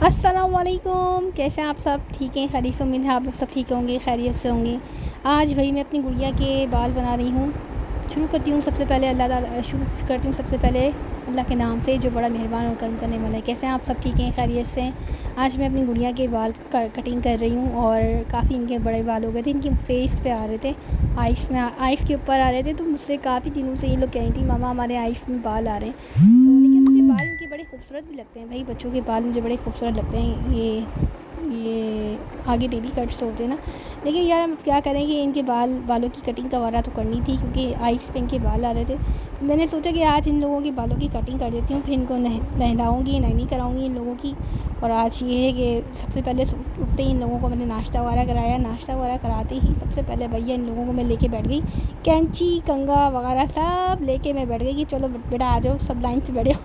السلام علیکم، کیسے ہیں آپ سب؟ ٹھیک ہیں؟ خیریت سے؟ امید ہے آپ لوگ سب ٹھیک ہوں گے، خیریت سے ہوں گے۔ آج بھائی میں اپنی گڑیا کے بال بنا رہی ہوں۔ شروع کرتی ہوں سب سے پہلے اللہ کے نام سے جو بڑا مہربان اور کرم کرنے والا ہے۔ کیسے ہیں آپ سب؟ ٹھیک ہیں؟ خیریت سے ہیں؟ آج میں اپنی گڑیا کے بال کٹنگ کر رہی ہوں اور کافی ان کے بڑے بال ہو گئے تھے، ان کے فیس پہ آ رہے تھے، آئس کے اوپر آ رہے تھے، تو مجھ سے کافی دنوں سے یہ لوگ کہہ رہی تھی ماما ہمارے آئس میں بال آ رہے ہیں، تو لیکن مجھے بال ان کے بڑے خوبصورت بھی لگتے ہیں بھائی، بچوں کے بال مجھے بڑے خوبصورت لگتے ہیں۔ یہ آگے بیبی کٹس ہوتے ہیں نا، لیکن یار ہم کیا کریں کہ ان کے بالوں کی کٹنگ دوبارہ تو کرنی تھی، کیونکہ آئس پہ ان کے بال آ رہے تھے۔ میں نے سوچا کہ آج ان لوگوں کے بالوں کی کٹنگ کر دیتی ہوں، پھر ان کو نہلاؤں گی، نینی کراؤں گی ان لوگوں کی۔ اور آج یہ ہے کہ سب سے پہلے اٹھتے ہی ان لوگوں کو میں نے ناشتہ وغیرہ کرایا، ناشتہ وغیرہ کراتے ہی سب سے پہلے بھیا ان لوگوں کو میں لے کے بیٹھ گئی، کینچی کنگھا وغیرہ سب لے کے میں بیٹھ گئی کہ چلو بیٹا آ جاؤ، سب لائن سے بیٹھو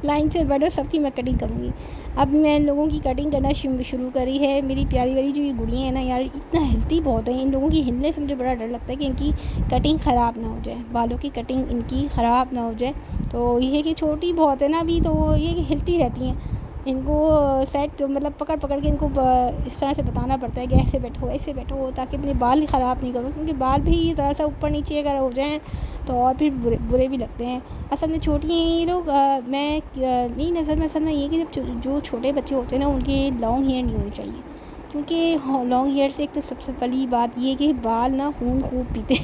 لائن سے بیٹھو، سب کی میں کٹنگ کروں گی۔ اب میں ان لوگوں کی کٹنگ کرنا شروع کری ہے۔ میری پیاری والی جو یہ گڑیاں ہیں نا یار، اتنا ہلتی بہت ہیں، ان لوگوں کی ہلنے سے مجھے بڑا ڈر لگتا ہے کہ ان کی کٹنگ خراب نہ ہو جائے، بالوں کی کٹنگ ان کی خراب نہ ہو جائے۔ تو یہ ہے کہ چھوٹی بہت ہے نا ابھی، تو یہ کہ ہلتی رہتی ہیں، ان کو سیٹ مطلب پکڑ کے ان کو اس طرح سے بتانا پڑتا ہے کہ ایسے بیٹھو تاکہ اپنے بال خراب نہیں کرو، کیونکہ بال بھی ذرا سا اوپر نیچے اگر ہو جائیں تو اور پھر برے بھی لگتے ہیں۔ اصل میں چھوٹی ہیں یہ لوگ، میری نظر میں اصل میں یہ کہ جب جو چھوٹے بچے ہوتے ہیں نا ان کے لانگ ہیئر نہیں ہونی چاہیے، کیونکہ لانگ ہیئر سے ایک تو سب سے پہلی بات یہ کہ بال نا خون خوب پیتے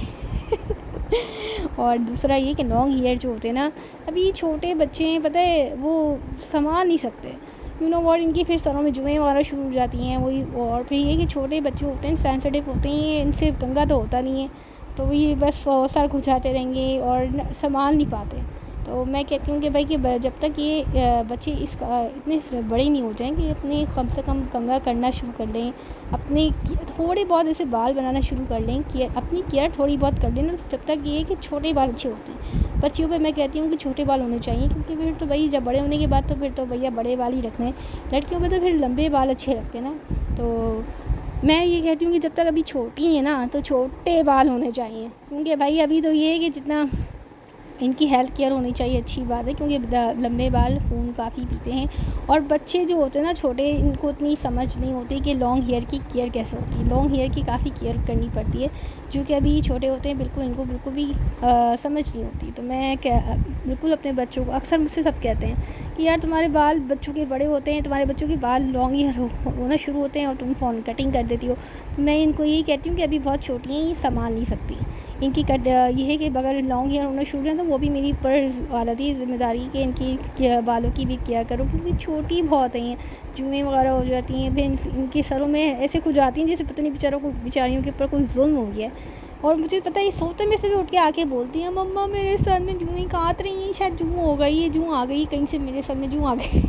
اور دوسرا یہ کہ لانگ ہیئر جو ہوتے ہیں نا، ابھی چھوٹے بچے ہیں پتہ ہے وہ سنبھال نہیں سکتے، ان کی پھر سروں میں جوئیں وغیرہ شروع ہو جاتی ہیں وہی، اور پھر یہ کہ چھوٹے بچے ہوتے ہیں سینسیٹیو ہوتے ہیں، ان سے کنگھا تو ہوتا نہیں ہے، تو یہ بس سر کھجاتے رہیں گے اور سنبھال نہیں پاتے۔ تو میں کہتی ہوں کہ بھائی کہ جب تک یہ بچے اتنے بڑے نہیں ہو جائیں کہ اپنے کم سے کم کنگھا کرنا شروع کر لیں، اپنے تھوڑے بہت ایسے بال بنانا شروع کر لیں کہ اپنی کیئر تھوڑی بہت کر لیں نا، جب تک یہ کہ چھوٹے بال اچھے ہوتے ہیں۔ بچیوں پہ میں کہتی ہوں کہ چھوٹے بال ہونے چاہیے، کیونکہ پھر تو بھائی جب بڑے ہونے کے بعد تو پھر تو بھیا بڑے بال ہی رکھنے ہیں، لڑکیوں پہ تو پھر لمبے بال اچھے لگتے ہیں نا۔ تو میں یہ کہتی ہوں کہ جب تک ابھی چھوٹی ہیں نا تو چھوٹے بال ہونے چاہیے، کیونکہ بھائی ابھی تو یہ ہے کہ جتنا ان کی ہیلتھ کیئر ہونی چاہیے اچھی بات ہے، کیونکہ لمبے بال خون کافی پیتے ہیں، اور بچے جو ہوتے ہیں نا چھوٹے، ان کو اتنی سمجھ نہیں ہوتی کہ لانگ ہیئر کی کیئر کیسے ہوتی ہے، لانگ ہیئر کی کافی کیئر کرنی پڑتی ہے، جو کہ ابھی چھوٹے ہوتے ہیں ان کو بالکل بھی سمجھ نہیں ہوتی۔ تو میں بالکل اپنے بچوں کو، اکثر مجھ سے سب کہتے ہیں کہ یار تمہارے بال بچوں کے بڑے ہوتے ہیں، تمہارے بچوں کے بال لانگ ہیئر ہونا شروع ہوتے ہیں اور تم کٹنگ کر دیتی ہو۔ میں ان کو یہی کہتی ہوں کہ ابھی بہت چھوٹی ہیں، یہ سنبھال نہیں سکتی، ان کی یہ ہے کہ اگر لانگ ہیئر ہونا شروع ہیں تو وہ بھی میری پر والدی ذمہ داری کہ ان کی بالوں کی بھی کیا کرو، کیونکہ چھوٹی بہت ہیں، جوئیں وغیرہ ہو جاتی ہیں، پھر ان کے سروں میں ایسے کھجاتی ہیں جیسے پتہ نہیں بیچاریوں کے اوپر کوئی ظلم ہو گیا ہے۔ اور مجھے پتہ ہے سوتے میں سے بھی اٹھ کے آ کے بولتی ہیں مما میرے سر میں جوئیں کاٹ رہی ہیں، شاید جوں ہو گئی ہے، جوں آ گئی کہیں سے میرے سر میں جوں آ گئی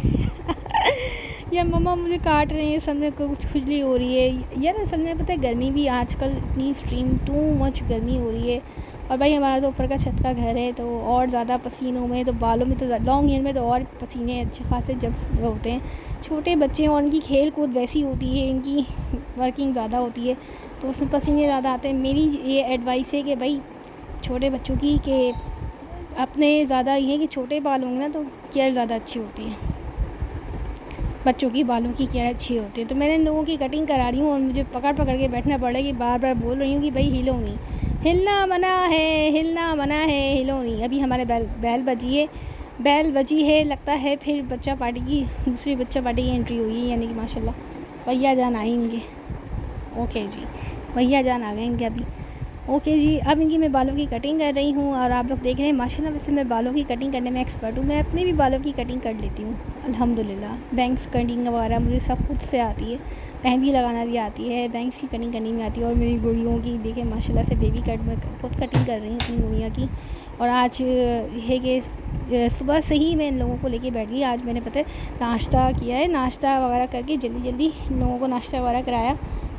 یا مما مجھے کاٹ رہے ہیں، سر میں کچھ کھجلی ہو رہی ہے یار۔ اصل میں پتہ ہے گرمی بھی آج کل اتنی ایکسٹریم ٹو مچ گرمی ہو رہی ہے، اور بھائی ہمارا تو اوپر کا چھت کا گھر ہے، تو اور زیادہ پسینوں میں، تو بالوں میں تو لانگ ہیئر میں تو اور پسینے اچھے خاصے جب ہوتے ہیں۔ چھوٹے بچے ہیں اور ان کی کھیل کود ویسی ہوتی ہے، ان کی ورکنگ زیادہ ہوتی ہے، تو اس میں پسینے زیادہ آتے ہیں۔ میری یہ ایڈوائس ہے کہ بھائی چھوٹے بچوں کی کہ اپنے زیادہ یہ ہے کہ چھوٹے بال ہوں گے نا تو کیئر زیادہ اچھی ہوتی ہے، بچوں کی بالوں کی کیئر اچھی ہوتی ہے۔ تو میں نے ان لوگوں کی کٹنگ کرا رہی ہوں اور مجھے پکڑ کے بیٹھنا پڑ رہا ہے کہ بار بار بول رہی ہوں کہ بھائی ہلو نہیں، ہلنا منع ہے، ہلنا منع ہے، ہلو نہیں۔ ابھی ہمارے بیل بجی ہے، لگتا ہے پھر دوسری بچہ پارٹی کی انٹری ہوئی ہے، یعنی کہ ماشاءاللہ بھیا جان آئیں گے۔ اوکے جی، بھیا جان آ گئے ان کے ابھی۔ اوکے جی، اب ان کی میں بالوں کی کٹنگ کر رہی ہوں، اور آپ لوگ دیکھ رہے ہیں ماشاءاللہ ویسے میں بالوں کی کٹنگ کرنے میں ایکسپرٹ ہوں، میں اپنے بھی بالوں کی کٹنگ کر لیتی ہوں الحمدللہ۔ بینکس کٹنگ وغیرہ مجھے سب خود سے آتی ہے، مہندی لگانا بھی آتی ہے، بینکس کی کٹنگ کرنی بھی آتی ہے، اور میری گڑیوں کی دیکھیں ماشاءاللہ سے بیبی کٹ میں خود کٹنگ کر رہی ہوں اپنی گڑیا کی۔ اور آج یہ ہے کہ صبح سے ہی میں ان لوگوں کو لے کے بیٹھ گئی، آج میں نے پتہ ہے ناشتہ کیا ہے، ناشتہ وغیرہ کر کے جلدی ان لوگوں کو ناشتہ وغیرہ کرایا۔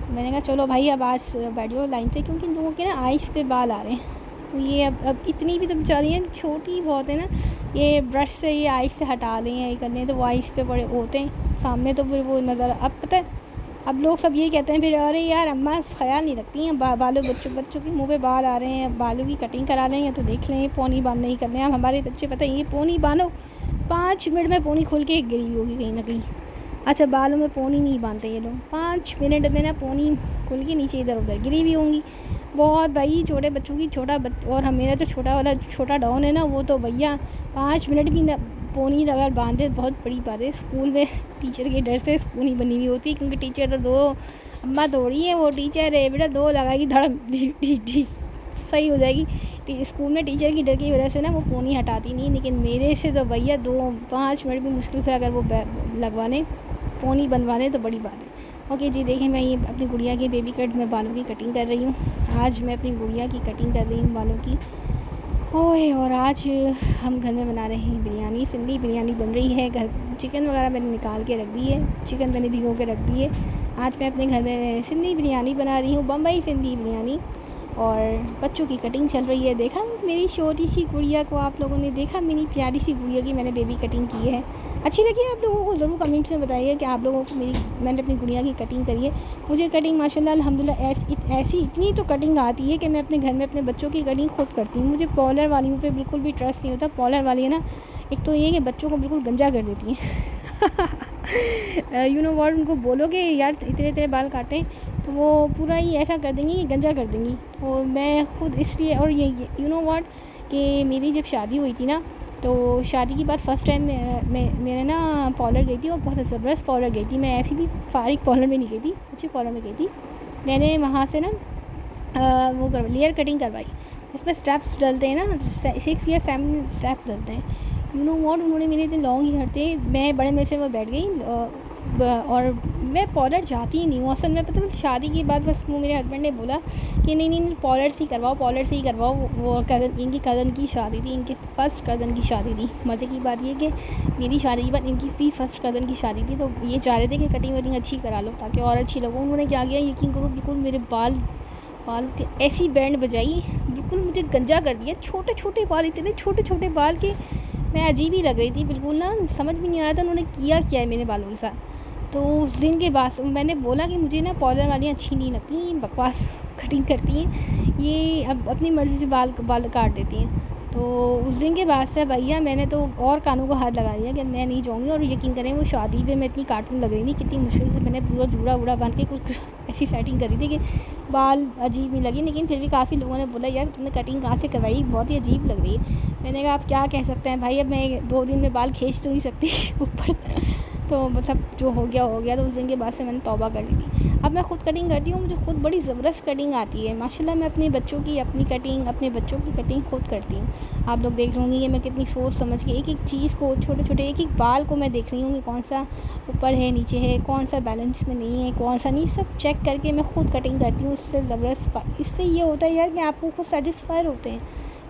میں نے کہا چلو بھائی اب آج بیٹھ جاؤ لائن سے، کیونکہ ان لوگوں کے نا آئس پہ بال آ رہے ہیں، یہ اب اتنی بھی تو بیچاری ہیں، چھوٹی بہت ہے نا، یہ برش سے یہ آئس سے ہٹا لیں یا یہ کر لیں تو وہ آئس پہ بڑے ہوتے ہیں سامنے، تو پھر وہ نظر اب پتہ ہے اب لوگ سب یہ کہتے ہیں پھر ارے یار اماں خیال نہیں رکھتی ہیں بالوں، بچوں کے منہ پہ بال آ رہے ہیں، بالوں کی کٹنگ کرا لیں یا تو دیکھ لیں پونی باندھ نہیں کر لیں۔ اب ہمارے بچے پتہ ہے یہ پونی باندھو 5 منٹ میں پونی کھل کے گری ہوگی کہیں نہ کہیں. اچھا بالوں میں پونی نہیں باندھتے یہ لوگ, 5 منٹ میں نا پونی کھل کے نیچے ادھر ادھر گری بھی ہوں گی. بہت بھائی چھوٹے بچوں کی اور میرا جو چھوٹا ڈاؤن ہے نا, وہ تو بھیا 5 منٹ بھی نہ پونی اگر باندھے بہت بڑی بات ہے. اسکول میں ٹیچر کے ڈر سے پونی بنی ہوئی ہوتی ہے, کیونکہ ٹیچر 2 اماں توڑی ہے, وہ ٹیچر ہے بیٹا 2 لگائے گی دھڑم صحیح ہو جائے گی. اسکول میں ٹیچر کی ڈر کی وجہ سے نا وہ پونی ہٹاتی نہیں, لیکن میرے سے تو بھیا 5 منٹ بھی مشکل سے اگر وہ لگوانے پونی بنوانے تو بڑی بات ہے. اوکے جی, دیکھیں میں یہ اپنی گڑیا کے بیبی کٹ میں بالوں کی کٹنگ کر رہی ہوں. آج میں اپنی گڑیا کی کٹنگ کر رہی ہوں بالوں کی. اور آج ہم گھر میں بنا رہے ہیں بریانی, سندھی بریانی بن رہی ہے. چکن وغیرہ میں نے نکال کے رکھ دی ہے, چکن میں نے بھگو کے رکھ دی ہے. آج میں اپنے گھر میں سندھی بریانی بنا رہی ہوں, بمبئی سندھی بریانی. اور بچوں کی کٹنگ چل رہی ہے. دیکھا میری چھوٹی سی گڑیا کو, آپ لوگوں نے دیکھا میری پیاری سی گڑیا کی میں نے بیبی کٹنگ کی ہے. اچھی لگی آپ لوگوں کو ضرور کمنٹس میں بتائیے کہ آپ لوگوں کو میں نے اپنی گڑیا کی کٹنگ کری ہے. مجھے کٹنگ ماشاءاللہ الحمدللہ ایسی اتنی تو کٹنگ آتی ہے کہ میں اپنے گھر میں اپنے بچوں کی کٹنگ خود کرتی ہوں. مجھے پارلر والیوں پہ بالکل بھی ٹرسٹ نہیں ہوتا. پارلر والی ہے نا, ایک تو یہ کہ بچوں کو بالکل گنجا کر دیتی ہیں. یو نو واٹ, ان کو بولو کہ یار اتنے بال کاٹیں تو وہ پورا ہی ایسا کر دیں گی کہ گنجا کر دیں گی. تو میں خود اس لیے, اور یہ یو نو واٹ کہ میری جب شادی ہوئی تھی نا, تو شادی کے بعد فرسٹ ٹائم میرے نا پارلر گئی تھی, اور بہت زبردست پارلر گئی تھی. میں ایسی بھی فارغ پارلر میں نہیں گئی تھی, اچھے پارلر میں گئی تھی. میں نے وہاں سے نا وہ لیئر کٹنگ کروائی, اس میں اسٹیپس ڈلتے ہیں نا, 6 یا 7 اسٹیپس ڈلتے ہیں. یو نو واٹ, انہوں نے میرے اتنے لانگ ہیئر تھے, میں بڑے میں سے وہ بیٹھ گئی. اور میں پارلر جاتی ہی نہیں ہوں اصل میں. پتہ ہے شادی کے بعد بس وہ میرے ہسبینڈ نے بولا کہ نہیں پارلر سے ہی کرواؤ. وہ ان کی کزن کی شادی تھی, ان کے فرسٹ کزن کی شادی تھی. مزے کی بات یہ کہ میری شادی کے بعد ان کی بھی فرسٹ کزن کی شادی تھی, تو یہ چاہ رہے تھے کہ کٹنگ وٹنگ اچھی کرا لو تاکہ اور اچھی لگو. انہوں نے کیا کیا یقین کرو, بالکل میرے بال کے ایسی بینڈ بجائی, بالکل مجھے گنجا کر دیا. چھوٹے بال, اتنے چھوٹے بال کہ میں عجیب ہی لگ رہی تھی بالکل نا, سمجھ بھی نہیں آ رہا تھا انہوں نے کیا ہے میرے بالوں کے ساتھ. تو اس دن کے بعد میں نے بولا کہ مجھے نا پارلر والیاں اچھی نہیں لگتی, بکواس کٹنگ کرتی ہیں, یہ اب اپنی مرضی سے بال کاٹ دیتی ہیں. تو اس دن کے بعد سے بھیا میں نے تو اور کانوں کو ہاتھ لگا دیا کہ میں نہیں جاؤں گی. اور یقین کریں وہ شادی پہ میں اتنی کارٹون لگ رہی تھی, کتنی مشکل سے میں نے پورا جوڑا باندھ کے کچھ ایسی سیٹنگ کری تھی کہ بال عجیب نہیں لگی. لیکن پھر بھی کافی لوگوں نے بولا یار تم نے کٹنگ کہاں سے کروائی, بہت ہی عجیب لگ رہی ہے. میں نے کہا آپ کیا کہہ سکتے ہیں بھائی, اب میں 2 دن میں بال کھینچ تو نہیں سکتی اوپر, تو مطلب جو ہو گیا. تو اس دن کے بعد سے میں نے توبہ کر لی تھی. اب میں خود کٹنگ کرتی ہوں, مجھے خود بڑی زبردست کٹنگ آتی ہے ماشاءاللہ. میں اپنے بچوں کی اپنے بچوں کی کٹنگ خود کرتی ہوں. آپ لوگ دیکھ رہے ہوں گے کہ میں کتنی سوچ سمجھ کے ایک چیز کو, چھوٹے ایک بال کو میں دیکھ رہی ہوں کہ کون سا اوپر ہے, نیچے ہے, کون سا بیلنس میں نہیں ہے, کون سا نہیں, سب چیک کر کے میں خود کٹنگ کرتی ہوں. اس سے زبردست, اس سے یہ ہوتا ہے یار کہ آپ کو خود سیٹسفائی ہوتے ہیں.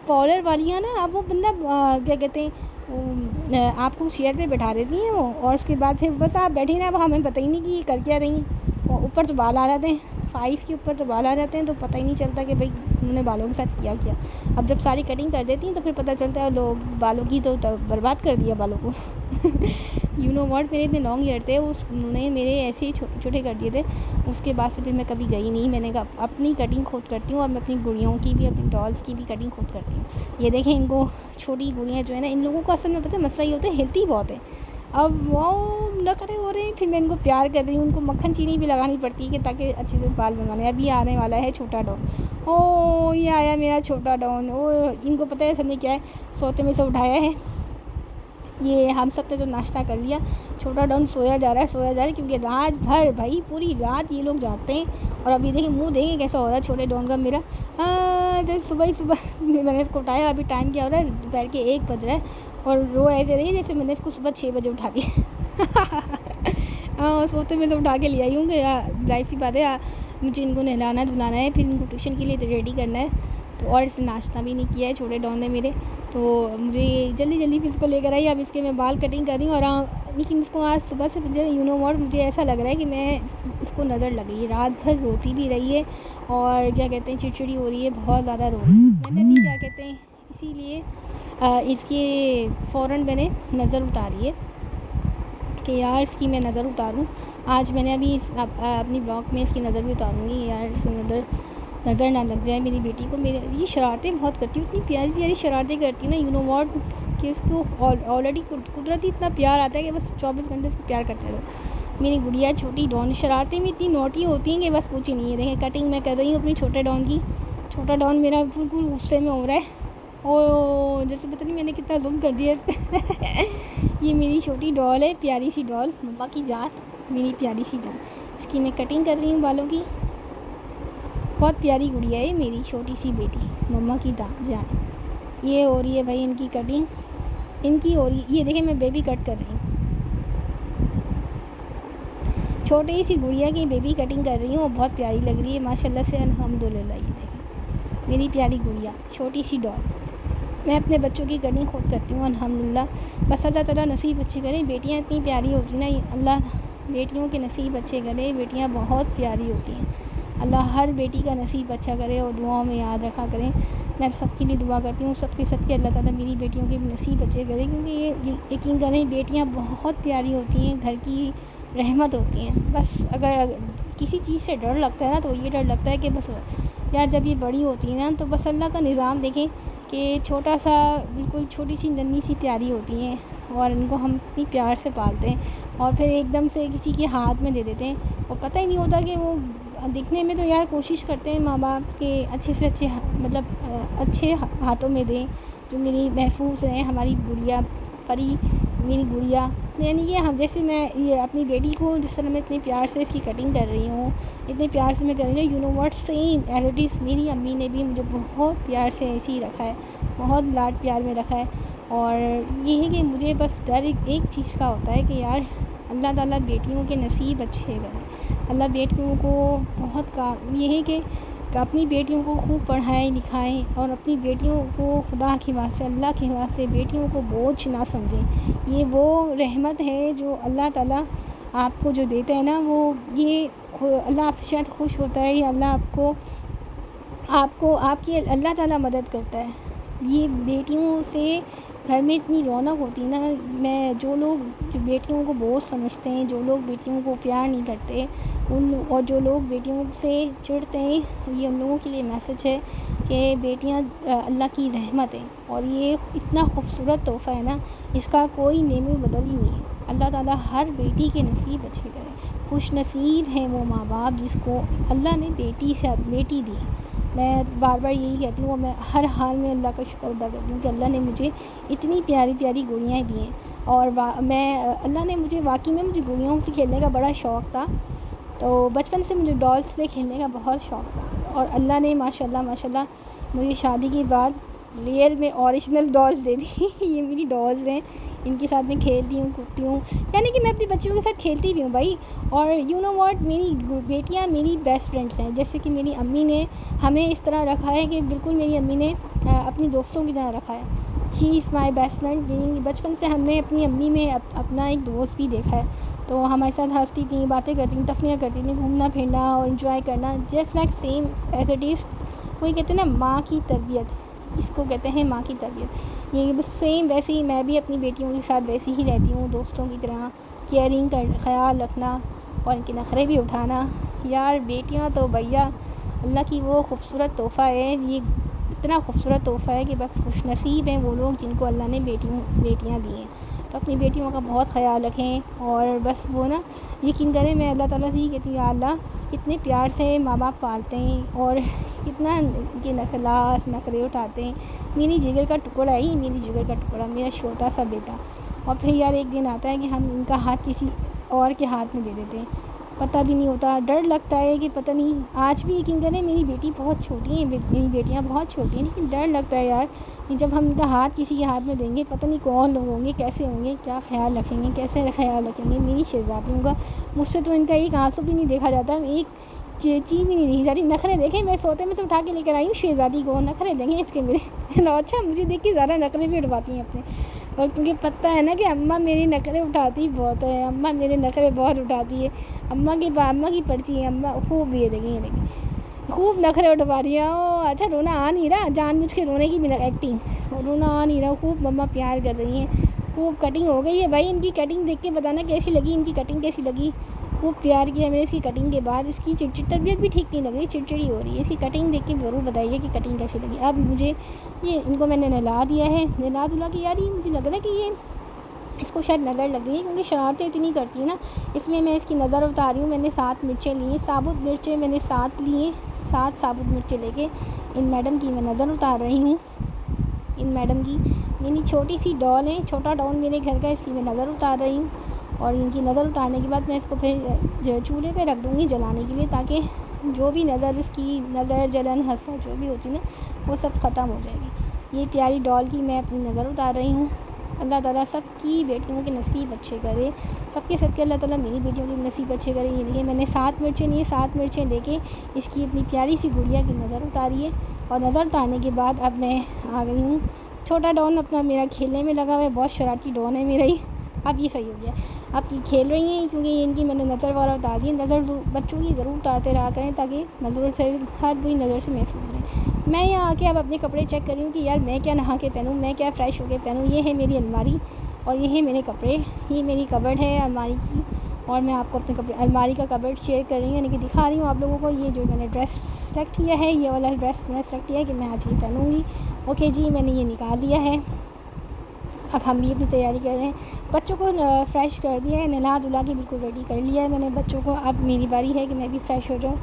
پارلر والیاں نا, اب وہ بندہ کیا کہتے ہیں, آپ کو چیئر پہ بٹھا دیتی ہیں وہ, اور اس کے بعد پھر بس آپ بیٹھے نا, اب ہمیں پتہ ہی نہیں کہ یہ کر کیا رہی ہیں. اوپر تو بال آ جاتے ہیں, 5 کے اوپر تو بال آ جاتے ہیں, تو پتہ ہی نہیں چلتا کہ بھائی انہوں نے بالوں کے ساتھ کیا. اب جب ساری کٹنگ کر دیتی ہیں تو پھر پتہ چلتا ہے لوگ بالوں کی تو برباد کر دیا بالوں کو. یو نو واٹ, میرے اتنے لانگ ہیئر تھے, انہوں نے میرے ایسے ہی چھوٹے کر دیے تھے. اس کے بعد سے پھر میں کبھی گئی نہیں. میں نے کہا اپنی کٹنگ خود کرتی ہوں, اور میں اپنی گڑیوں کی بھی, اپنی ڈالس کی بھی کٹنگ خود کرتی ہوں. یہ دیکھیں ان کو چھوٹی گڑیاں جو ہے نا, ان لوگوں کو اصل میں پتہ ہے مسئلہ یہ ہوتا ہے, ہلتی بہت ہے. اب وہ نخرے ہو رہے ہیں, پھر میں ان کو پیار کر رہی ہوں. ان کو مکھن چینی بھی لگانی پڑتی ہے کہ تاکہ اچھے سے بال بنوانے. اب یہ آنے والا ہے چھوٹا ڈون. یہ آیا میرا چھوٹا ڈون. ان کو پتہ ہے سب نے کیا ہے, سوتے میں سے اٹھایا ہے. یہ ہم سب نے تو ناشتہ کر لیا, چھوٹا ڈون سویا جا رہا ہے کیونکہ رات بھر بھائی پوری رات یہ لوگ جاگتے ہیں. اور ابھی دیکھیں منہ دیکھیں کیسا ہو رہا ہے چھوٹے ڈون کا میرا. صبح میں نے اس کو اٹھایا, ابھی ٹائم کیا ہو رہا ہے, دوپہر کے 1 بج رہا ہے, اور رو ایسے رہی ہے جیسے میں نے اس کو صبح 6 بجے اٹھا دیا. سوتے میں تو اٹھا کے لے آئی ہوں کہ ظاہر سی بات ہے مجھے ان کو نہلانا دھلانا ہے, پھر ان کو ٹیوشن کے لیے ریڈی کرنا ہے. تو اور اس نے ناشتہ بھی نہیں کیا ہے چھوٹے ڈون نے میرے, تو مجھے جلدی پھر اس کو لے کر آئی. اب اس کے میں بال کٹنگ کر رہی ہوں, اور لیکن اس کو آج صبح سے یو نو واٹ, مجھے ایسا لگ رہا ہے کہ میں اس کو نظر لگ گئی ہے. رات بھر روتی بھی رہی ہے, اور کیا کہتے ہیں چڑچڑی ہو رہی ہے, بہت زیادہ رو رہی ہے. میں نے بھی کیا کہتے ہیں اسی لیے اس کی فوراً میں نے نظر اتاری ہے کہ یار اس کی میں نظر اتاروں. آج میں نے ابھی اپنی بلاگ میں اس کی نظر بھی اتاروں گی یار, اس کی نظر نہ لگ جائے میری بیٹی کو. یہ شرارتیں بہت کرتی ہوں, اتنی پیاری شرارتیں کرتی نا, یو نو واٹ. کہ اس کو آلریڈی قدرتی اتنا پیار آتا ہے کہ بس 24 گھنٹے اس کو پیار کرتے رہو۔ میری گڑیا چھوٹی ڈان شرارتیں بھی اتنی نوٹی ہوتی ہیں کہ بس کچھ ہی نہیں ہے۔ دیکھیں کٹنگ میں کر رہی ہوں اپنی چھوٹے ڈان کی۔ چھوٹا ڈان میرا بالکل غصے میں ہو رہا ہے، او جیسے پتہ نہیں میں نے کتنا ظلم کر دیا اس پہ۔ یہ میری چھوٹی ڈال ہے، پیاری سی ڈال، مما کی جان، میری پیاری سی جان۔ اس کی میں کٹنگ کر رہی ہوں بالوں کی۔ بہت پیاری گڑیا ہے میری چھوٹی سی بیٹی، مما کی جان۔ یہ ہو رہی ہے بھائی ان کی کٹنگ، ان کی ہو رہی، یہ دیکھیں میں بیبی کٹ کر رہی ہوں، چھوٹی سی گڑیا کی بیبی کٹنگ کر رہی ہوں اور بہت پیاری لگ رہی ہے ماشاءاللہ سے، الحمدللہ۔ یہ دیکھیں میری پیاری گڑیا، چھوٹی سی ڈال۔ میں اپنے بچوں کی کٹنگ خود کرتی ہوں الحمدللہ۔ بس اللہ تعالیٰ نصیب اچھے کرے، بیٹیاں اتنی پیاری ہوتی ہیں نا، اللہ بیٹیوں کے نصیب اچھے کرے، بیٹیاں بہت پیاری ہوتی ہیں۔ اللہ ہر بیٹی کا نصیب اچھا کرے اور دعاؤں میں یاد رکھا کریں۔ میں سب کے لیے دعا کرتی ہوں، سب کے اللہ تعالیٰ میری بیٹیوں کے نصیب اچھے کرے، کیونکہ یہ یقین کریں بیٹیاں بہت پیاری ہوتی ہیں، گھر کی رحمت ہوتی ہیں۔ بس اگر کسی چیز سے ڈر لگتا ہے نا تو یہ ڈر لگتا ہے کہ بس یار جب یہ بڑی ہوتی ہیں نا تو بس اللہ کا نظام دیکھیں کہ چھوٹا سا بالکل چھوٹی سی ننھی سی پیاری ہوتی ہیں اور ان کو ہم اتنی پیار سے پالتے ہیں اور پھر ایک دم سے کسی کے ہاتھ میں دے دیتے ہیں اور پتہ ہی نہیں ہوتا کہ وہ دکھنے میں تو یار کوشش کرتے ہیں ماں باپ کے اچھے سے اچھے مطلب اچھے ہاتھوں میں دیں جو میری محفوظ رہیں، ہماری گڑیا پری، میری گڑیا، یعنی کہ ہم جیسے میں یہ اپنی بیٹی کو جس طرح میں اتنے پیار سے اس کی کٹنگ کر رہی ہوں، اتنے پیار سے میں کر رہی ہوں، you know what, same as it is میری امی نے بھی مجھے بہت پیار سے ایسے ہی رکھا ہے، بہت لاڈ پیار میں رکھا ہے۔ اور یہ ہے کہ مجھے بس ڈر ایک چیز کا ہوتا ہے کہ یار اللہ تعالیٰ بیٹیوں کے نصیب اچھے کرے، اللہ بیٹیوں کو بہت یہ ہے کہ اپنی بیٹیوں کو خوب پڑھائیں لکھائیں اور اپنی بیٹیوں کو خدا کی واسطے، اللہ کی واسطے بیٹیوں کو بوجھ نہ سمجھیں۔ یہ وہ رحمت ہے جو اللہ تعالیٰ آپ کو جو دیتا ہے نا، وہ یہ اللہ آپ سے شاید خوش ہوتا ہے یا اللہ آپ کی اللہ تعالیٰ مدد کرتا ہے۔ یہ بیٹیوں سے گھر میں اتنی رونق ہوتی ہے نا، میں جو لوگ بیٹیوں کو بوجھ سمجھتے ہیں، جو لوگ بیٹیوں کو پیار نہیں کرتے اور جو لوگ بیٹیوں سے چڑھتے ہیں، یہ ان لوگوں کے لیے میسج ہے کہ بیٹیاں اللہ کی رحمت ہیں اور یہ اتنا خوبصورت تحفہ ہے نا، اس کا کوئی نیم بدل ہی نہیں ہے۔ اللہ تعالیٰ ہر بیٹی کے نصیب اچھے کرے۔ خوش نصیب ہیں وہ ماں باپ جس کو اللہ نے بیٹی دی۔ میں بار بار یہی کہتی ہوں اور میں ہر حال میں اللہ کا شکر ادا کرتی ہوں کہ اللہ نے مجھے اتنی پیاری پیاری گڑیاں دی ہیں اور اللہ نے مجھے واقعی میں مجھے گڑیوں سے کھیلنے کا بڑا شوق تھا، تو بچپن سے مجھے ڈالس سے کھیلنے کا بہت شوق تھا اور اللہ نے ماشاءاللہ مجھے شادی کے بعد ریئل میں اوریجنل ڈالس دے دی۔ یہ میری ڈالس ہیں، ان کے ساتھ میں کھیلتی ہوں کودتی ہوں، یعنی کہ میں اپنی بچیوں کے ساتھ کھیلتی بھی ہوں بھائی۔ اور یو نو واٹ، میری بیٹیاں میری بیسٹ فرینڈس ہیں، جیسے کہ میری امی نے ہمیں اس طرح رکھا ہے کہ بالکل میری امی نے اپنی دوستوں کی طرح رکھا ہے۔ شی از مائی بیسٹ فرینڈ۔ بچپن سے ہم نے اپنی امی میں اپنا ایک دوست بھی دیکھا ہے، تو ہمارے ساتھ ہنستی تھیں، باتیں کرتی تھیں، تفریح کرتی تھیں، گھومنا پھرنا اور انجوائے کرنا، just like same as it از۔ وہی کہتے ہیں نا ماں کی تربیت، اس کو کہتے ہیں ماں کی تربیت۔ یہ بس سیم ویسے ہی میں بھی اپنی بیٹیوں کے ساتھ ویسے ہی رہتی ہوں، دوستوں کی طرح کیئرنگ خیال رکھنا اور ان کے نخرے بھی اٹھانا۔ یار بیٹیاں تو بھیا اللہ کی وہ خوبصورت تحفہ ہے، یہ اتنا خوبصورت تحفہ ہے کہ بس خوش نصیب ہیں وہ لوگ جن کو اللہ نے بیٹیاں دی ہیں۔ تو اپنی بیٹیوں کا بہت خیال رکھیں اور بس وہ نا یقین کریں، میں اللہ تعالیٰ سے ہی کہتی ہوں یا اللہ اتنے پیار سے ماں باپ پالتے ہیں اور کتنا کے نخرے اٹھاتے ہیں۔ میری جگر کا ٹکڑا ہے، یہ میری جگر کا ٹکڑا، میرا چھوٹا سا بیٹا۔ اور پھر یار ایک دن آتا ہے کہ ہم ان کا ہاتھ کسی اور کے ہاتھ میں دے دیتے ہیں، پتہ بھی نہیں ہوتا، ڈر لگتا ہے کہ پتہ نہیں۔ آج بھی یقین کریں میری بیٹی بہت چھوٹی ہیں، میری بیٹیاں بہت چھوٹی ہیں، لیکن ڈر لگتا ہے یار کہ جب ہم ان کا ہاتھ کسی کے ہاتھ میں دیں گے، پتہ نہیں کون لوگ ہوں گے، کیسے ہوں گے، کیا خیال رکھیں گے، کیسے خیال رکھیں گے میری شہزادیوں کا۔ مجھ سے تو ان کا ایک آنسو بھی نہیں دیکھا جاتا، ایک چیز بھی نہیں دیکھی جاتی۔ نخرے دیکھیں، میں سوتے میں سے اٹھا کے لے کر آئی ہوں شہزادی کو، نخرے دیکھیں اس کے میرے۔ اچھا مجھے دیکھ کے زیادہ نخرے بھی اٹھواتی ہیں اپنے، اور کیونکہ پتہ ہے نا کہ اماں میری نخرے اٹھاتی بہت ہے، اماں میرے نخرے بہت اٹھاتی ہے۔ اماں کی پرچی ہے، اماں خوب یہ دیکھیں خوب نخرے اٹھوا رہی ہیں۔ اچھا رونا آ نہیں رہا، جان بوجھ کے رونے کی بھی ایکٹنگ، رونا آ نہیں رہا، خوب مما پیار کر رہی ہیں، خوب کٹنگ ہو گئی ہے بھائی۔ ان کی کٹنگ دیکھ کے بتانا کیسی لگی، ان کی کٹنگ کیسی لگی۔ خوب خوب پیار کیا میں نے اس کی کٹنگ کے بعد. اس کی طبیعت بھی ٹھیک نہیں لگ رہی, چڑچڑی ہو رہی ہے. اس کی کٹنگ دیکھ کے ضرور بتائیے کہ کٹنگ کیسی لگی. اب مجھے یہ ان کو میں نے نہلا دیا ہے, نہلا دھلا کے یار یہ مجھے لگ رہا ہے کہ یہ اس کو شاید نظر لگ گئی ہے, کیونکہ شرارتیں اتنی کرتی ہیں نا, اس لیے میں اس کی نظر اتار رہی ہوں. میں نے 7 مرچیں لی ہیں, ثابت مرچیں میں نے 7 لی ہیں. 7 ثابت مرچیں لے کے ان میڈم کی میں نظر اتار رہی ہوں. ان میڈم کی میری چھوٹی سی ڈال ہے, چھوٹا ڈال میرے گھر کا, اس کی میں نظر اتار رہی ہوں. اور ان کی نظر اتارنے کے بعد میں اس کو پھر چولہے پہ رکھ دوں گی جلانے کے لیے, تاکہ جو بھی نظر اس کی نظر جلن حسد جو بھی ہوتی ہے نا وہ سب ختم ہو جائے گی. یہ پیاری ڈال کی میں اپنی نظر اتار رہی ہوں. اللہ تعالیٰ سب کی بیٹیوں کے نصیب اچھے کرے, سب کے صدقے اللہ تعالیٰ میری بیٹیوں کے نصیب اچھے کرے. یہ دیکھیے میں نے 7 مرچیں لی, 7 مرچیں لے کے اس کی اپنی پیاری سی گڑیا کی نظر اتاری ہے. اور نظر اتارنے کے بعد اب میں آ گئی ہوں. چھوٹا ڈون اپنا میرا کھیلنے میں لگا ہوا ہے, بہت شرارتی ڈون ہے میرا ہی. اب یہ صحیح ہو گیا, اب یہ کھیل رہی ہیں, کیونکہ یہ ان کی میں نے نظر وغیرہ اتار دی. نظر بچوں کی ضرور اتارتے رہا کریں تاکہ نظروں سے, ہر بری نظر سے محفوظ رہیں. میں یہاں آ کے اب اپنے کپڑے چیک کر رہی ہوں کہ یار میں کیا نہا کے پہنوں, میں کیا فریش ہو کے پہنوں. یہ ہے میری الماری اور یہ ہے میرے کپڑے. یہ میری کبرڈ ہے الماری کی, اور میں آپ کو اپنے کپڑے الماری کا کبرڈ شیئر کر رہی ہوں, یعنی کہ دکھا رہی ہوں آپ لوگوں کو. یہ جو میں نے ڈریس سلیکٹ کیا ہے, یہ والا ڈریس میں نے سلیکٹ کیا ہے کہ میں آج یہ پہنوں گی. اوکے جی, میں نے یہ نکال لیا ہے. اب ہم بھی اپنی تیاری کر رہے ہیں. بچوں کو فریش کر دیا ہے, نہلا دھلا کے بالکل ریڈی کر لیا ہے میں نے بچوں کو. اب میری باری ہے کہ میں بھی فریش ہو جاؤں,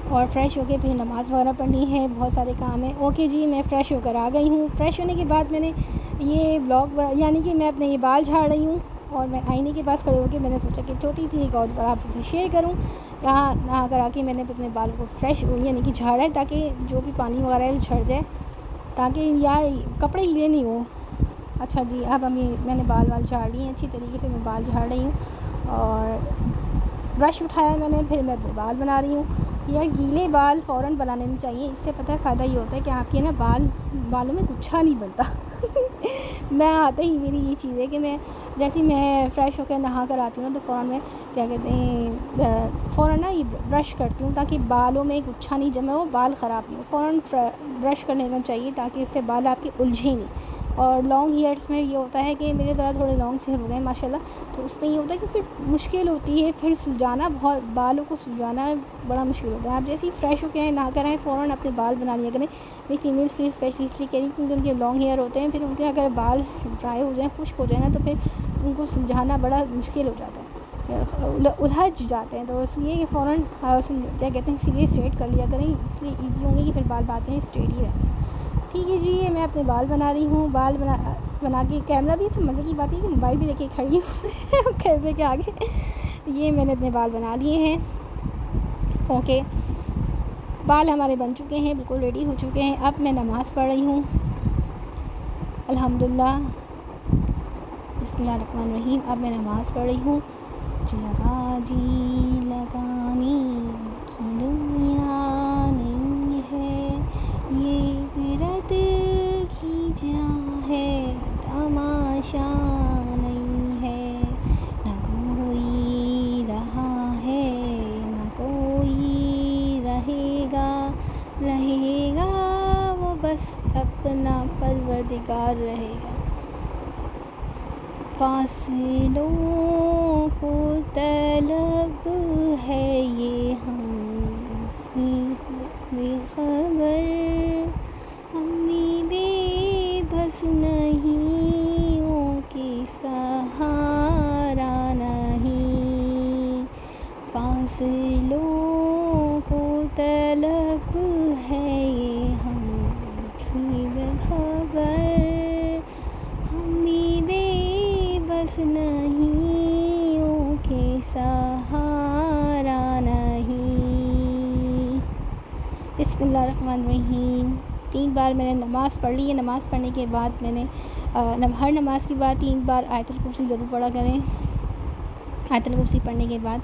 اور فریش ہو کے پھر نماز وغیرہ پڑھنی ہے, بہت سارے کام ہیں. اوکے جی, میں فریش ہو کر آ گئی ہوں. فریش ہونے کے بعد میں نے یہ بلاگ, یعنی کہ میں اپنے یہ بال جھاڑ رہی ہوں, اور میں آئینے کے پاس کھڑے ہو کے میں نے سوچا کہ چھوٹی سی ایک اور بار آپ سے شیئر کروں. یہاں نہا کر آ کے میں نے اپنے بالوں کو فریش یعنی کہ جھاڑا ہے, تاکہ جو بھی پانی وغیرہ ہے وہ جھڑ جائے, تاکہ یار کپڑے گیلے نہیں ہوں. اچھا جی, اب میں نے بال جھاڑ لیے ہیں اچھی طریقے سے. میں بال جھاڑ رہی ہوں, اور برش اٹھایا میں نے, پھر میں اپنے بال بنا رہی ہوں. یار گیلے بال فوراً بنانے میں چاہیے, اس سے پتہ ہے فائدہ یہ ہوتا ہے کہ آپ کے نا بالوں میں گچھا نہیں بنتا. میں آتے ہی میری یہ چیز ہے کہ میں جیسے میں فریش ہو کے نہا کر آتی ہوں نا, تو فوراً میں کیا کہتے ہیں فوراً نا یہ برش کرتی ہوں, تاکہ بالوں میں گچھا نہیں جمے ہو, بال خراب نہیں ہو. فوراً برش کر لینا چاہیے تاکہ اس سے بال آپ کے الجھے نہیں. اور لانگ ہیئرس میں یہ ہوتا ہے کہ میرے ذرا تھوڑے لانگ سے ہو گئے ماشاء اللہ, تو اس میں یہ ہوتا ہے کہ پھر مشکل ہوتی ہے, پھر سلجھانا, بہت بالوں کو سلجھانا بڑا مشکل ہوتا ہے. آپ جیسے ہی فریش ہو کے آئیں, نہا کر آئیں, فوراً اپنے بال بنا لیا کریں. میں فیمیلس کے لیے اسپیشلی اس لیے کہہ رہی ہوں کیونکہ ان کے لانگ ہیئر ہوتے ہیں, پھر ان کے اگر بال ڈرائی ہو جائیں, خشک ہو جائیں نا, تو پھر ان کو سلجھانا بڑا مشکل ہو جاتا ہے, الجھ جاتے ہیں. تو اس لیے فوراً کیا کہتے ہیں اسی لیے اسٹریٹ کر لیا کریں, اس لیے ایزی ہوں گے کہ پھر بال بعد میں اسٹریٹ ہی رہتے ہیں. ٹھیک ہے جی, میں اپنے بال بنا رہی ہوں. بال بنا کے کیمرہ بھی اچھا مزے کی بات ہے کہ موبائل بھی لے کے کھڑی ہوں کیمرے کے آگے. یہ میں نے اپنے بال بنا لیے ہیں. اوکے, بال ہمارے بن چکے ہیں, بالکل ریڈی ہو چکے ہیں. اب میں نماز پڑھ رہی ہوں. الحمدللہ, بسم اللہ الرحمن الرحیم. اب میں نماز پڑھ رہی ہوں. لگا جی لگانے کی دنیا نہیں ہے, یہ میرا دل کی جان ہے, تماشا نہیں ہے. نہ کوئی رہا ہے, نہ کوئی رہے گا وہ بس اپنا پروردگار رہے گا. فاصلوں کو طلب ہے یہ ہم بے خبر, ہمیں بے بس نہیں ہوں کہ سہارا نہیں. فاصلوں کو طلب ہے یہ ہم بے خبر, ہمیں بے بس نہیں ہوں کہ سہارا نہیں. بسم اللہ الرحمن الرحیم. 3 بار میں نے نماز پڑھ لی ہے. نماز پڑھنے کے بعد میں نے ہر نماز کے بعد 3 بار آیت الکرسی ضرور پڑھا کریں. آیت الکرسی پڑھنے کے بعد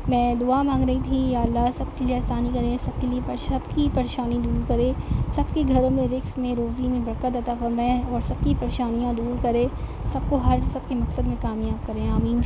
میں دعا مانگ رہی تھی, یا اللہ سب کے لیے آسانی کرے, سب کے لیے سب کی پریشانی دور کرے, سب کے گھروں میں رزق میں روزی میں برکت عطا فرمائے, اور سب کی پریشانیاں دور کرے, سب کو سب کے مقصد میں کامیاب کریں. آمین.